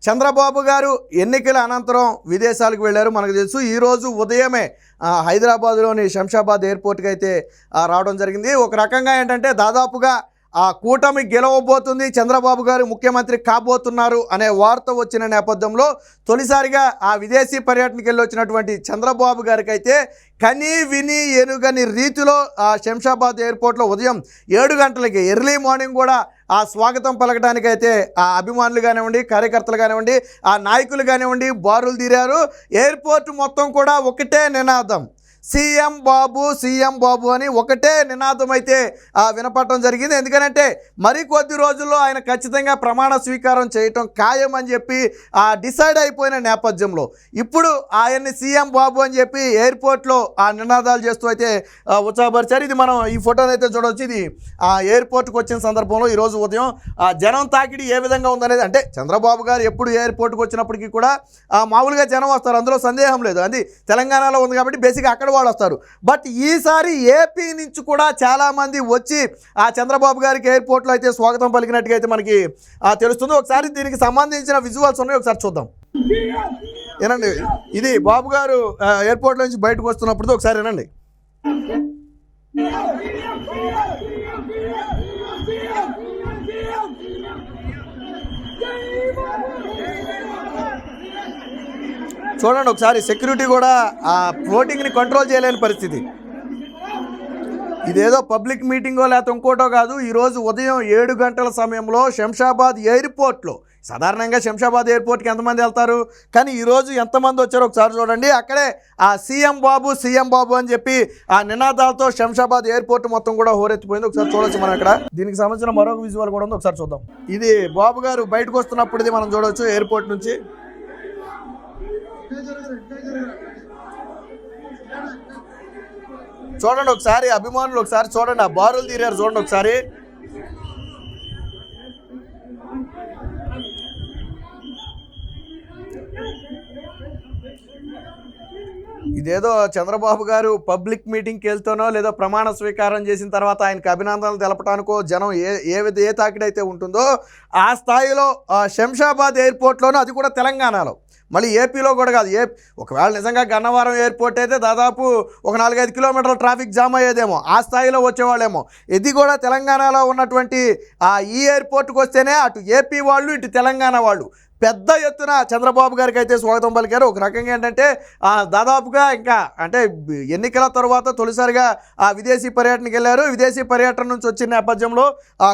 చంద్రబాబు గారు ఎన్నికల అనంతరం విదేశాలకు వెళ్ళారు. మనకు తెలుసు ఈరోజు ఉదయమే హైదరాబాద్లోని శంషాబాద్ ఎయిర్పోర్ట్కి అయితే రావడం జరిగింది. ఒక రకంగా ఏంటంటే దాదాపుగా ఆ కూటమి గెలవబోతుంది, చంద్రబాబు గారు ముఖ్యమంత్రి కాబోతున్నారు అనే వార్త వచ్చిన నేపథ్యంలో తొలిసారిగా ఆ విదేశీ పర్యటనకి వెళ్ళి వచ్చినటువంటి చంద్రబాబు గారికి అయితే కని విని ఎరుగని రీతిలో ఆ శంషాబాద్ ఎయిర్పోర్ట్లో ఉదయం 7 గంటలకి ఎర్లీ మార్నింగ్ కూడా ఆ స్వాగతం పలకడానికైతే ఆ అభిమానులు కానివ్వండి, కార్యకర్తలు కానివ్వండి, ఆ నాయకులు కానివ్వండి బారులు తీరారు. ఎయిర్పోర్ట్ మొత్తం కూడా ఒకటే నినాదం, సీఎం బాబు అని ఒకటే నినాదం అయితే వినపడటం జరిగింది. ఎందుకంటే మరికొద్ది రోజుల్లో ఆయన ఖచ్చితంగా ప్రమాణ స్వీకారం చేయటం ఖాయం అని చెప్పి డిసైడ్ అయిపోయిన నేపథ్యంలో ఇప్పుడు ఆయన్ని సీఎం బాబు అని చెప్పి ఎయిర్పోర్ట్లో ఆ నినాదాలు చేస్తూ అయితే ఉత్సాహపరిచారు. ఇది మనం ఈ ఫోటోని అయితే చూడవచ్చు. ఇది ఎయిర్పోర్ట్కి వచ్చిన సందర్భంలో ఈరోజు ఉదయం జనం తాకిడి ఏ విధంగా ఉందనేది, అంటే చంద్రబాబు గారు ఎప్పుడు ఎయిర్పోర్ట్కి వచ్చినప్పటికీ కూడా మామూలుగా జనం వస్తారు, అందులో సందేహం లేదు. అది తెలంగాణలో ఉంది కాబట్టి బేసిక్గా అక్కడ వాళ్ళు వస్తారు. బట్ ఈసారి ఏపీ నుంచి కూడా చాలామంది వచ్చి ఆ చంద్రబాబు గారికి ఎయిర్పోర్ట్లో అయితే స్వాగతం పలికినట్టుగా అయితే మనకి తెలుస్తుంది. ఒకసారి దీనికి సంబంధించిన విజువల్స్ ఉన్నాయి, ఒకసారి చూద్దాం. ఏనండి, ఇది బాబు గారు ఎయిర్పోర్ట్ నుంచి బయటకు వస్తున్నప్పుడు ఒకసారి ఏనండి. చూడండి ఒకసారి, సెక్యూరిటీ కూడా ఆ ఫ్లోటింగ్ని కంట్రోల్ చేయలేని పరిస్థితి. ఇదేదో పబ్లిక్ మీటింగో లేకపోతే ఇంకోటో కాదు. ఈరోజు ఉదయం 7 గంటల సమయంలో శంషాబాద్ ఎయిర్పోర్ట్లో, సాధారణంగా శంషాబాద్ ఎయిర్పోర్ట్కి ఎంతమంది వెళ్తారు, కానీ ఈరోజు ఎంతమంది వచ్చారో ఒకసారి చూడండి. అక్కడే ఆ సీఎం బాబు అని చెప్పి ఆ నినాదాలతో శంషాబాద్ ఎయిర్పోర్ట్ మొత్తం కూడా హోరెత్తిపోయింది. ఒకసారి చూడొచ్చు మనం ఇక్కడ. దీనికి సంబంధించిన మరొక విజువల్ కూడా ఉంది, ఒకసారి చూద్దాం. ఇది బాబు గారు బయటకు వస్తున్నప్పుడు ఇది మనం చూడవచ్చు ఎయిర్పోర్ట్ నుంచి. చూడండి ఒకసారి, అభిమానులు ఒకసారి చూడండి, ఆ బారులు తీరారు చూడండి ఒకసారి. ఇదేదో చంద్రబాబు గారు పబ్లిక్ మీటింగ్కి వెళ్తానో లేదో ప్రమాణ స్వీకారం చేసిన తర్వాత ఆయనకు అభినందనలు తెలపడానికో జనం ఏ తాకిడైతే ఉంటుందో ఆ స్థాయిలో శంషాబాద్ ఎయిర్పోర్ట్లోనూ, అది కూడా తెలంగాణలో, మళ్ళీ ఏపీలో కూడా కాదు. ఒకవేళ నిజంగా గన్నవరం ఎయిర్పోర్ట్ అయితే దాదాపు ఒక 4-5 కిలోమీటర్ల ట్రాఫిక్ జామ్ అయ్యేదేమో, ఆ స్థాయిలో వచ్చేవాళ్ళేమో. ఇది కూడా తెలంగాణలో ఉన్నటువంటి ఈ ఎయిర్పోర్ట్కి వస్తేనే అటు ఏపీ వాళ్ళు ఇటు తెలంగాణ వాళ్ళు పెద్ద ఎత్తున చంద్రబాబు గారికి అయితే స్వాగతం పలికారు. ఒక రకంగా ఏంటంటే దాదాపుగా ఇంకా అంటే ఎన్నికల తర్వాత తొలిసారిగా విదేశీ పర్యటనకి వెళ్ళారు. విదేశీ పర్యటన నుంచి వచ్చిన నేపథ్యంలో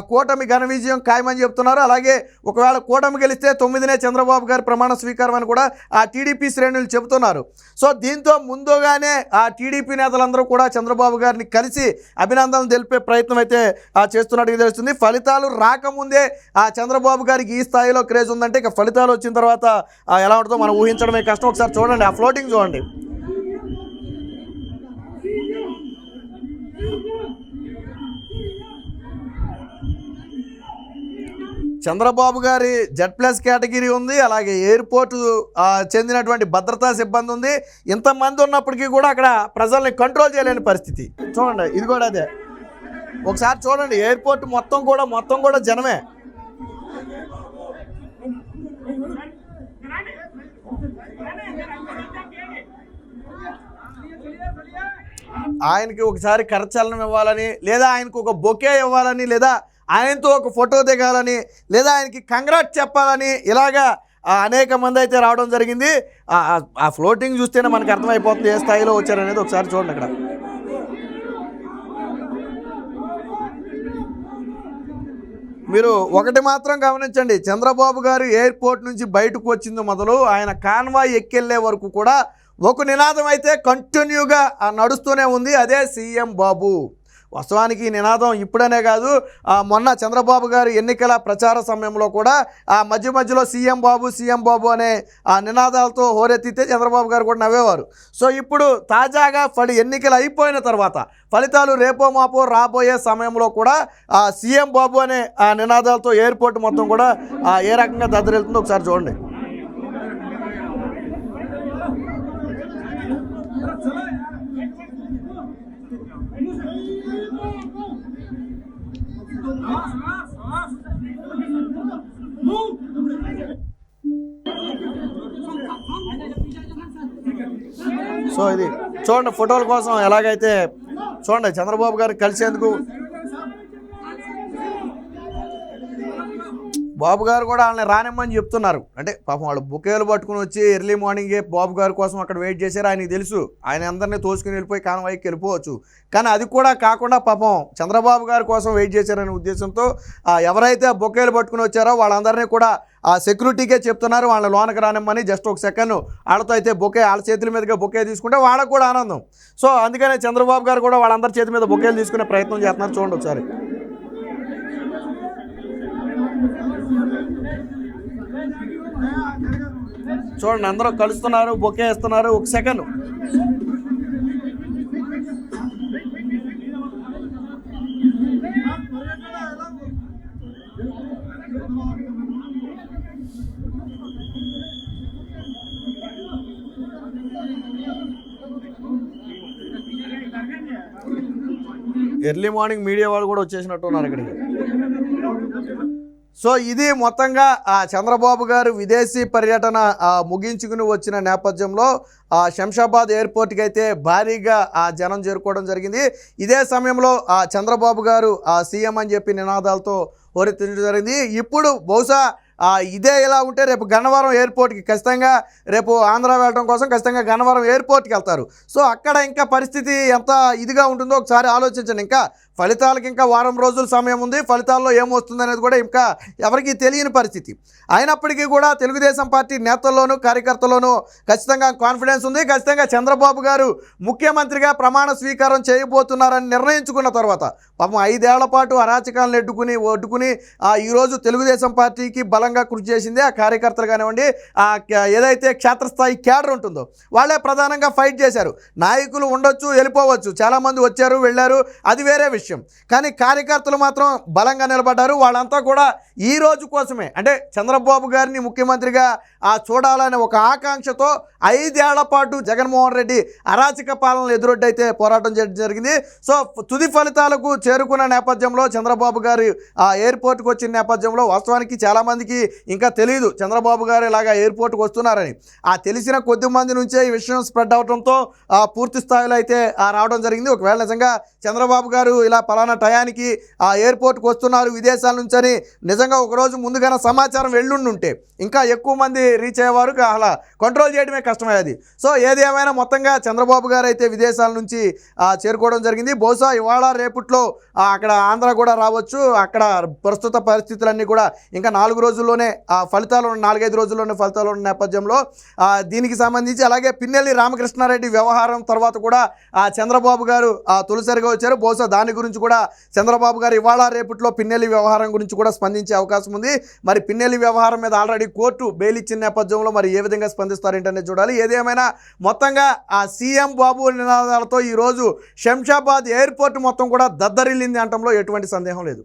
కూటమి ఘన విజయం ఖాయమని చెప్తున్నారు. అలాగే ఒకవేళ కూటమి గెలిస్తే 9నే చంద్రబాబు గారి ప్రమాణ స్వీకారం అని కూడా టీడీపీ శ్రేణులు చెబుతున్నారు. సో దీంతో ముందుగానే టీడీపీ నేతలందరూ కూడా చంద్రబాబు గారిని కలిసి అభినందనలు తెలిపే ప్రయత్నం అయితే చేస్తున్నట్టుగా తెలుస్తుంది. ఫలితాలు రాకముందే చంద్రబాబు గారికి ఈ స్థాయిలో క్రేజ్ ఉందంటే ఇక ఫలితాలు వచ్చిన తర్వాత ఎలా ఉంటుందో మనం ఊహించడమే కష్టం. ఒకసారి చూడండి, ఆ ఫ్లోటింగ్ చూడండి. చంద్రబాబు గారి Z+ కేటగిరీ ఉంది, అలాగే ఎయిర్పోర్టు చెందినటువంటి భద్రతా సిబ్బంది ఉంది. ఇంతమంది ఉన్నప్పటికీ కూడా అక్కడ ప్రజల్ని కంట్రోల్ చేయలేని పరిస్థితి. చూడండి, ఇది కూడా అదే. ఒకసారి చూడండి, ఎయిర్పోర్ట్ మొత్తం కూడా జనమే. ఆయనకి ఒకసారి కరచలనం ఇవ్వాలని, లేదా ఆయనకు ఒక బొకే ఇవ్వాలని, లేదా ఆయనతో ఒక ఫోటో దిగాలని, లేదా ఆయనకి కంగ్రాట్ చెప్పాలని, ఇలాగా అనేక మంది అయితే రావడం జరిగింది. ఆ ఫ్లోటింగ్ చూస్తేనే మనకు అర్థమైపోతుంది ఏ స్థాయిలో వచ్చారనేది. ఒకసారి చూడండి అక్కడ. మీరు ఒకటి మాత్రం గమనించండి, చంద్రబాబు గారు ఎయిర్పోర్ట్ నుంచి బయటకు వచ్చింది మొదలు ఆయన కాన్వాయ్ ఎక్కెళ్లే వరకు కూడా ఒక నినాదం అయితే కంటిన్యూగా నడుస్తూనే ఉంది, అదే సీఎం బాబు. వాస్తవానికి ఈ నినాదం ఇప్పుడనే కాదు, మొన్న చంద్రబాబు గారు ఎన్నికల ప్రచార సమయంలో కూడా మధ్యలో సీఎం బాబు అనే నినాదాలతో హోరెత్తితే చంద్రబాబు గారు కూడా నవ్వేవారు. సో ఇప్పుడు తాజాగా ఎన్నికలు అయిపోయిన తర్వాత ఫలితాలు రేపో మాపో రాబోయే సమయంలో కూడా సీఎం బాబు అనే నినాదాలతో ఎయిర్పోర్ట్ మొత్తం కూడా ఏ రకంగా దద్దరిల్తుందో ఒకసారి చూడండి. సో ఇది చూడండి ఫోటోల కోసం ఎలాగైతే చూడండి చంద్రబాబు గారు కలిసేందుకు బాబు గారు కూడా వాళ్ళని రానిమ్మని చెప్తున్నారు. అంటే పాపం వాళ్ళు బుకేలు పట్టుకుని వచ్చి ఎర్లీ మార్నింగే బాబు గారి కోసం అక్కడ వెయిట్ చేశారు. ఆయనకి తెలుసు ఆయన అందరినీ తోసుకుని వెళ్ళిపోయి కాన్వాయ్కి వెళ్ళిపోవచ్చు. కానీ అది కూడా కాకుండా పాపం చంద్రబాబు గారి కోసం వెయిట్ చేశారనే ఉద్దేశంతో ఎవరైతే బొకేలు పట్టుకుని వచ్చారో వాళ్ళందరినీ కూడా ఆ సెక్యూరిటీకే చెప్తున్నారు వాళ్ళని లోనకి రానిమ్మని. జస్ట్ ఒక సెకండ్ వాళ్ళతో అయితే బొకే వాళ్ళ చేతుల మీదుగా బొకే తీసుకుంటే వాళ్ళకు కూడా ఆనందం. సో అందుకనే చంద్రబాబు గారు కూడా వాళ్ళందరి చేతి మీద బొకేలు తీసుకునే ప్రయత్నం చేస్తున్నారు. చూడండి ఒకసారి. చూడండి అందరూ కలుస్తున్నారు, బొకే ఇస్తున్నారు. ఒక సెకండ్ ఎర్లీ మార్నింగ్ మీడియా వాళ్ళు కూడా వచ్చేసినట్టు ఉన్నారు ఇక్కడికి. సో ఇది మొత్తంగా చంద్రబాబు గారు విదేశీ పర్యటన ముగించుకుని వచ్చిన నేపథ్యంలో శంషాబాద్ ఎయిర్పోర్ట్కి అయితే భారీగా జనం చేరుకోవడం జరిగింది. ఇదే సమయంలో చంద్రబాబు గారు సీఎం అని చెప్పి నినాదాలతో హోరెత్తించడం జరిగింది. ఇప్పుడు బహుశా ఇదే ఇలా ఉంటే రేపు గన్నవరం ఎయిర్పోర్ట్కి ఖచ్చితంగా రేపు ఆంధ్ర వెళ్ళడం కోసం ఖచ్చితంగా గన్నవరం ఎయిర్పోర్ట్కి వెళ్తారు. సో అక్కడ ఇంకా పరిస్థితి ఎంత ఇదిగా ఉంటుందో ఒకసారి ఆలోచించండి. ఇంకా ఫలితాలకు ఇంకా వారం రోజుల సమయం ఉంది. ఫలితాల్లో ఏమొస్తుంది అనేది కూడా ఇంకా ఎవరికీ తెలియని పరిస్థితి. అయినప్పటికీ కూడా తెలుగుదేశం పార్టీ నేతల్లోనూ కార్యకర్తల్లోనూ ఖచ్చితంగా కాన్ఫిడెన్స్ ఉంది. ఖచ్చితంగా చంద్రబాబు గారు ముఖ్యమంత్రిగా ప్రమాణ స్వీకారం చేయబోతున్నారని నిర్ణయించుకున్న తర్వాత పాపం 5 ఏళ్ల పాటు అరాచకాలను ఒడ్డుకుని ఈరోజు తెలుగుదేశం పార్టీకి బలంగా కృషి చేసింది ఆ కార్యకర్తలు కానివ్వండి, ఏదైతే క్షేత్రస్థాయి క్యాడర్ ఉంటుందో వాళ్ళే ప్రధానంగా ఫైట్ చేశారు. నాయకులు ఉండొచ్చు, వెళ్ళిపోవచ్చు, చాలామంది వచ్చారు వెళ్ళారు, అది వేరే విషయం. కానీ కార్యకర్తలు మాత్రం బలంగా నిలబడ్డారు. వాళ్ళంతా కూడా ఈ రోజు కోసమే అంటే చంద్రబాబు గారిని ముఖ్యమంత్రిగా చూడాలనే ఒక ఆకాంక్షతో 5 ఏళ్ల పాటు జగన్మోహన్ రెడ్డి అరాచక పాలనలు ఎదురొడ్డైతే పోరాటం చేయడం జరిగింది. సో తుది ఫలితాలకు చేరుకున్న నేపథ్యంలో చంద్రబాబు గారు ఎయిర్పోర్ట్కి వచ్చిన నేపథ్యంలో వాస్తవానికి చాలామందికి ఇంకా తెలియదు చంద్రబాబు గారు ఇలాగా ఎయిర్పోర్ట్కి వస్తున్నారని. తెలిసిన కొద్ది మంది నుంచే ఈ విషయం స్ప్రెడ్ అవడంతో పూర్తి స్థాయిలో అయితే రావడం జరిగింది. ఒకవేళ నిజంగా చంద్రబాబు గారు ఇలా పలానా టయానికి ఎయిర్పోర్ట్కి వస్తున్నారు విదేశాల నుంచి అని నిజంగా ఒకరోజు ముందుగానే సమాచారం వెళ్ళుండుంటే ఇంకా ఎక్కువ మంది రీచ్ అయ్యేవారు. అలా కంట్రోల్ చేయడమే కష్టమయ్యేది. సో ఏది ఏమైనా మొత్తంగా చంద్రబాబు గారు అయితే విదేశాల నుంచి చేరుకోవడం జరిగింది. బహుశా ఇవాళ రేపట్లో అక్కడ ఆంధ్ర కూడా రావచ్చు. అక్కడ ప్రస్తుత పరిస్థితులన్నీ కూడా ఇంకా 4 రోజుల్లోనే ఫలితాలు 4-5 రోజుల్లోనే ఫలితాలు ఉన్న నేపథ్యంలో దీనికి సంబంధించి అలాగే పిన్నెల్లి రామకృష్ణారెడ్డి వ్యవహారం తర్వాత కూడా చంద్రబాబు గారు తొలిసారిగా వచ్చారు. బహుశా దాని గురించి కూడా చంద్రబాబు గారు ఇవాళ రేపట్లో పిన్నెల్లి వ్యవహారం గురించి కూడా స్పందించే అవకాశం ఉంది. మరి పిన్నెల్లి వ్యవహారం మీద ఆల్రెడీ కోర్టు బెయిల్ ఇచ్చిన నేపథ్యంలో మరి ఏ విధంగా స్పందిస్తారేంటనేది చూడాలి. ఏదేమైనా మొత్తంగా సీఎం బాబు నినాదాలతో ఈరోజు శంషాబాద్ ఎయిర్పోర్ట్ మొత్తం కూడా దద్దరిల్లింది అనటంలో ఎటువంటి సందేహం లేదు.